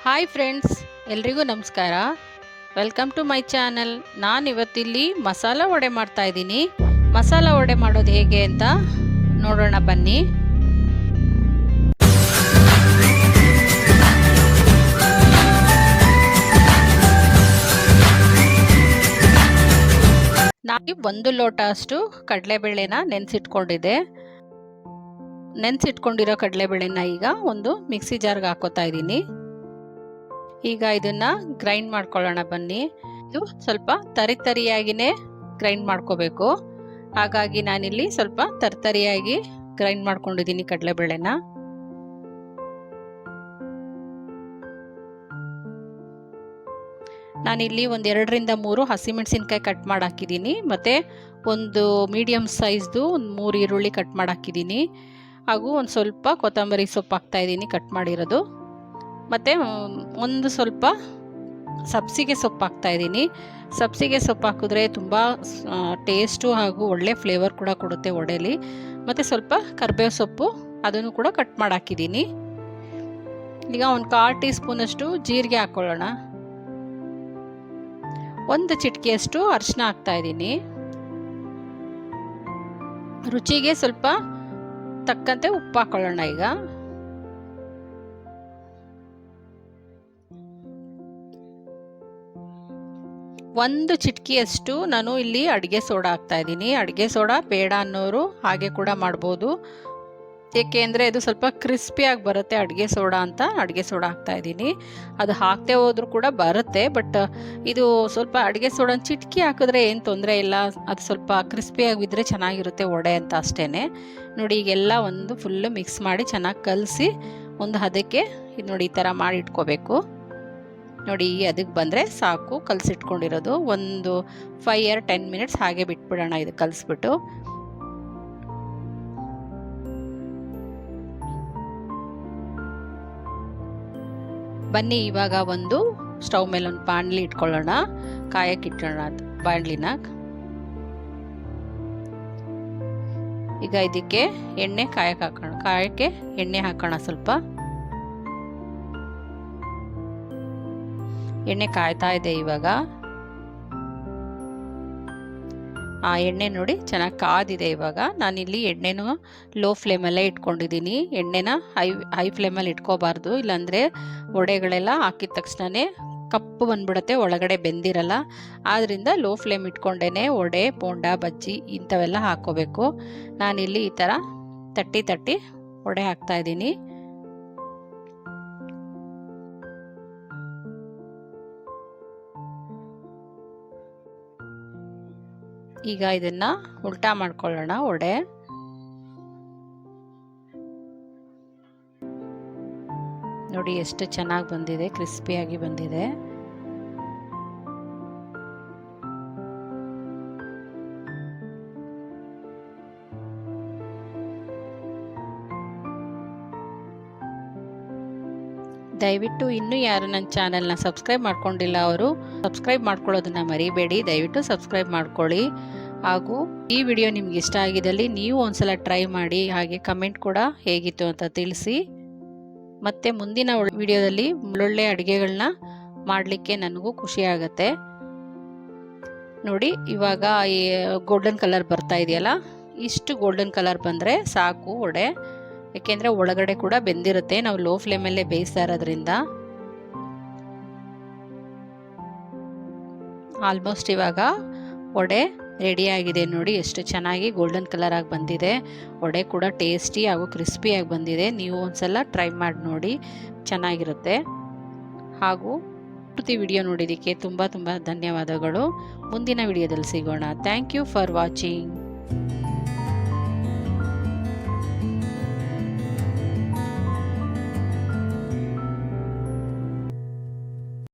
Hi friends, ಎಲ್ರಿಗೂ ನಮಸ್ಕಾರ. Welcome to my channel. ನಾನು ಇವತ್ತಿಲ್ಲಿ ಮಸಾಲ ವಡೆ ಮಾಡ್ತಾ ಇದ್ದೀನಿ. ಮಸಾಲ ವಡೆ ಮಾಡೋದು ಹೇಗೆ ಅಂತ ನೋಡೋಣ ಬನ್ನಿ. ನಾನು 1 ಲೋಟ ಅಷ್ಟು ಕಡಲೆಬೇಳೆನ ನೆನೆಸಿಟ್ಕೊಂಡಿರೋ ಕಡಲೆಬೇಳೆನ ಈಗ ಒಂದು ಮಿಕ್ಸಿ ಜಾರ್ಗೆ ಹಾಕೋತಾ ಇದ್ದೀನಿ. ಈಗ ಇದನ್ನ ಗ್ರೈಂಡ್ ಮಾಡ್ಕೊಳ್ಳೋಣ ಬನ್ನಿ. ಇದು ಸ್ವಲ್ಪ ತರಿಯಾಗಿನೇ ಗ್ರೈಂಡ್ ಮಾಡ್ಕೋಬೇಕು. ಹಾಗಾಗಿ ನಾನಿಲ್ಲಿ ಸ್ವಲ್ಪ ತರಿಯಾಗಿ ಗ್ರೈಂಡ್ ಮಾಡ್ಕೊಂಡಿದ್ದೀನಿ ಕಡಲೆಬೇಳೆನ. ನಾನಿಲ್ಲಿ ಒಂದು 2ರಿಂದ 3 ಹಸಿಮೆಣಸಿನ್ಕಾಯಿ ಕಟ್ ಮಾಡಿ ಹಾಕಿದ್ದೀನಿ. ಮತ್ತು ಒಂದು ಮೀಡಿಯಮ್ ಸೈಜ್ದು 3 ಈರುಳ್ಳಿ ಕಟ್ ಮಾಡಿ ಹಾಕಿದ್ದೀನಿ. ಹಾಗೂ ಒಂದು ಸ್ವಲ್ಪ ಕೊತ್ತಂಬರಿ ಸೊಪ್ಪು ಹಾಕ್ತಾಯಿದ್ದೀನಿ ಕಟ್ ಮಾಡಿರೋದು. ಮತ್ತು ಒಂದು ಸ್ವಲ್ಪ ಸಬ್ಸಿಗೆ ಸೊಪ್ಪು ಹಾಕ್ತಾಯಿದ್ದೀನಿ. ಸಬ್ಸಿಗೆ ಸೊಪ್ಪು ಹಾಕಿದ್ರೆ ತುಂಬ ಟೇಸ್ಟು ಹಾಗೂ ಒಳ್ಳೆ ಫ್ಲೇವರ್ ಕೂಡ ಕೊಡುತ್ತೆ ವಡೆಯಲ್ಲಿ. ಮತ್ತು ಸ್ವಲ್ಪ ಕರಿಬೇವು ಸೊಪ್ಪು ಅದನ್ನು ಕೂಡ ಕಟ್ ಮಾಡಿ ಹಾಕಿದ್ದೀನಿ. ಈಗ ಒಂದು 1/4 ಟೀ ಸ್ಪೂನಷ್ಟು ಜೀರಿಗೆ ಹಾಕ್ಕೊಳ್ಳೋಣ. 1 ಚಿಟಿಕೆಯಷ್ಟು ಅರಿಶಿನ ಹಾಕ್ತಾಯಿದ್ದೀನಿ. ರುಚಿಗೆ ಸ್ವಲ್ಪ ತಕ್ಕಂತೆ ಉಪ್ಪು ಹಾಕ್ಕೊಳ್ಳೋಣ. ಈಗ ಒಂದು ಚಿಟಿಕೆಯಷ್ಟು ನಾನು ಇಲ್ಲಿ ಅಡುಗೆ ಸೋಡಾ ಹಾಕ್ತಾ ಇದ್ದೀನಿ. ಅಡುಗೆ ಸೋಡಾ ಬೇಡ ಅನ್ನೋರು ಹಾಗೆ ಕೂಡ ಮಾಡ್ಬೋದು, ಏಕೆಂದರೆ ಇದು ಸ್ವಲ್ಪ ಕ್ರಿಸ್ಪಿಯಾಗಿ ಬರುತ್ತೆ ಅಡುಗೆ ಸೋಡಾ ಅಂತ ಅಡುಗೆ ಸೋಡಾ ಹಾಕ್ತಾ ಇದ್ದೀನಿ. ಅದು ಹಾಕದೆ ಹೋದ್ರೂ ಕೂಡ ಬರುತ್ತೆ, ಬಟ್ ಇದು ಸ್ವಲ್ಪ ಅಡುಗೆ ಸೋಡಾ ಚಿಟಿಕೆ ಹಾಕಿದ್ರೆ ಏನು ತೊಂದರೆ ಇಲ್ಲ. ಅದು ಸ್ವಲ್ಪ ಕ್ರಿಸ್ಪಿಯಾಗಿದ್ದರೆ ಚೆನ್ನಾಗಿರುತ್ತೆ ವಡೆ ಅಂತ ಅಷ್ಟೇ. ನೋಡಿ, ಈಗೆಲ್ಲ ಒಂದು ಫುಲ್ಲು ಮಿಕ್ಸ್ ಮಾಡಿ ಚೆನ್ನಾಗಿ ಕಲಸಿ ಒಂದು ಹದಕ್ಕೆ ಇದು ನೋಡಿ ಈ ಥರ ಮಾಡಿ ಇಟ್ಕೋಬೇಕು. ನೋಡಿ, ಈ ಅದಕ್ಕೆ ಬಂದರೆ ಸಾಕು. ಕಲಸಿಟ್ಕೊಂಡಿರೋದು ಒಂದು 5 or 10 ಮಿನಿಟ್ಸ್ ಹಾಗೆ ಬಿಟ್ಬಿಡೋಣ. ಇದು ಕಲಿಸ್ಬಿಟ್ಟು ಬನ್ನಿ. ಇವಾಗ ಒಂದು ಸ್ಟವ್ ಮೇಲೆ ಒಂದು ಬಾಣಲಿ ಇಟ್ಕೊಳ್ಳೋಣ. ಕಾಯಕ್ಕೆ ಇಟ್ಟೋಣ ಬಾಣಲಿನ. ಈಗ ಇದಕ್ಕೆ ಎಣ್ಣೆ ಕಾಯಕ್ಕೆ ಎಣ್ಣೆ ಹಾಕೋಣ. ಸ್ವಲ್ಪ ಎಣ್ಣೆ ಕಾಯ್ತಾ ಇದೆ. ಇವಾಗ ಆ ಎಣ್ಣೆ ನೋಡಿ ಚೆನ್ನಾಗಿ ಕಾದಿದೆ. ಇವಾಗ ನಾನಿಲ್ಲಿ ಎಣ್ಣೆನೂ ಲೋ ಫ್ಲೇಮಲ್ಲೇ ಇಟ್ಕೊಂಡಿದ್ದೀನಿ. ಎಣ್ಣೆನ ಹೈ ಫ್ಲೇಮಲ್ಲಿ ಇಟ್ಕೋಬಾರ್ದು, ಇಲ್ಲಾಂದರೆ ವಡೆಗಳೆಲ್ಲ ಹಾಕಿದ ತಕ್ಷಣವೇ ಕಪ್ಪು ಬಂದ್ಬಿಡುತ್ತೆ, ಒಳಗಡೆ ಬೆಂದಿರಲ್ಲ. ಆದ್ದರಿಂದ ಲೋ ಫ್ಲೇಮ್ ಇಟ್ಕೊಂಡೇ ವಡೆ, ಬೋಂಡ, ಬಜ್ಜಿ ಇಂಥವೆಲ್ಲ ಹಾಕ್ಕೋಬೇಕು. ನಾನಿಲ್ಲಿ ಈ ಥರ ತಟ್ಟಿ ವಡೆ ಹಾಕ್ತಾಯಿದ್ದೀನಿ. ಈಗ ಇದನ್ನು ಉಲ್ಟಾ ಮಾಡ್ಕೊಳ್ಳೋಣ. ವಡೆ ನೋಡಿ ಎಷ್ಟು ಚೆನ್ನಾಗಿ ಬಂದಿದೆ, ಕ್ರಿಸ್ಪಿಯಾಗಿ ಬಂದಿದೆ. ದಯವಿಟ್ಟು ಇನ್ನೂ ಯಾರು ನನ್ನ ಚಾನಲ್ನ ಸಬ್ಸ್ಕ್ರೈಬ್ ಮಾಡ್ಕೊಂಡಿಲ್ಲ ಅವರು ಸಬ್ಸ್ಕ್ರೈಬ್ ಮಾಡ್ಕೊಳ್ಳೋದನ್ನ ಮರಿಬೇಡಿ. ದಯವಿಟ್ಟು ಸಬ್ಸ್ಕ್ರೈಬ್ ಮಾಡ್ಕೊಳ್ಳಿ. ಹಾಗೂ ಈ ವಿಡಿಯೋ ನಿಮ್ಗೆ ಇಷ್ಟ ಆಗಿದ್ದಲ್ಲಿ ನೀವು ಒಂದ್ಸಲ ಟ್ರೈ ಮಾಡಿ, ಹಾಗೆ ಕಮೆಂಟ್ ಕೂಡ ಹೇಗಿತ್ತು ಅಂತ ತಿಳಿಸಿ. ಮತ್ತು ಮುಂದಿನ ವಿಡಿಯೋದಲ್ಲಿ ಒಳ್ಳೊಳ್ಳೆ ಅಡುಗೆಗಳನ್ನ ಮಾಡಲಿಕ್ಕೆ ನನಗೂ ಖುಷಿ ಆಗುತ್ತೆ. ನೋಡಿ, ಇವಾಗ ಈ ಗೋಲ್ಡನ್ ಕಲರ್ ಬರ್ತಾ ಇದೆಯಲ್ಲ, ಇಷ್ಟು ಗೋಲ್ಡನ್ ಕಲರ್ ಬಂದರೆ ಸಾಕು ವಡೆ. ಏಕೆಂದರೆ ಒಳಗಡೆ ಕೂಡ ಬೆಂದಿರುತ್ತೆ, ನಾವು ಲೋ ಫ್ಲೇಮಲ್ಲೇ ಬೇಯಿಸ್ತಾ ಇರೋದ್ರಿಂದ. ಆಲ್ಮೋಸ್ಟ್ ಇವಾಗ ವಡೆ ರೆಡಿಯಾಗಿದೆ. ನೋಡಿ ಎಷ್ಟು ಚೆನ್ನಾಗಿ ಗೋಲ್ಡನ್ ಕಲರ್ ಆಗಿ ಬಂದಿದೆ. ವಡೆ ಕೂಡ ಟೇಸ್ಟಿ ಹಾಗೂ ಕ್ರಿಸ್ಪಿಯಾಗಿ ಬಂದಿದೆ. ನೀವು ಒಂದ್ಸಲ ಟ್ರೈ ಮಾಡಿ ನೋಡಿ, ಚೆನ್ನಾಗಿರುತ್ತೆ. ಹಾಗೂ ಪೂರ್ತಿ ವಿಡಿಯೋ ನೋಡಿದ್ದಕ್ಕೆ ತುಂಬ ಧನ್ಯವಾದಗಳು. ಮುಂದಿನ ವಿಡಿಯೋದಲ್ಲಿ ಸಿಗೋಣ. Thank you for watching.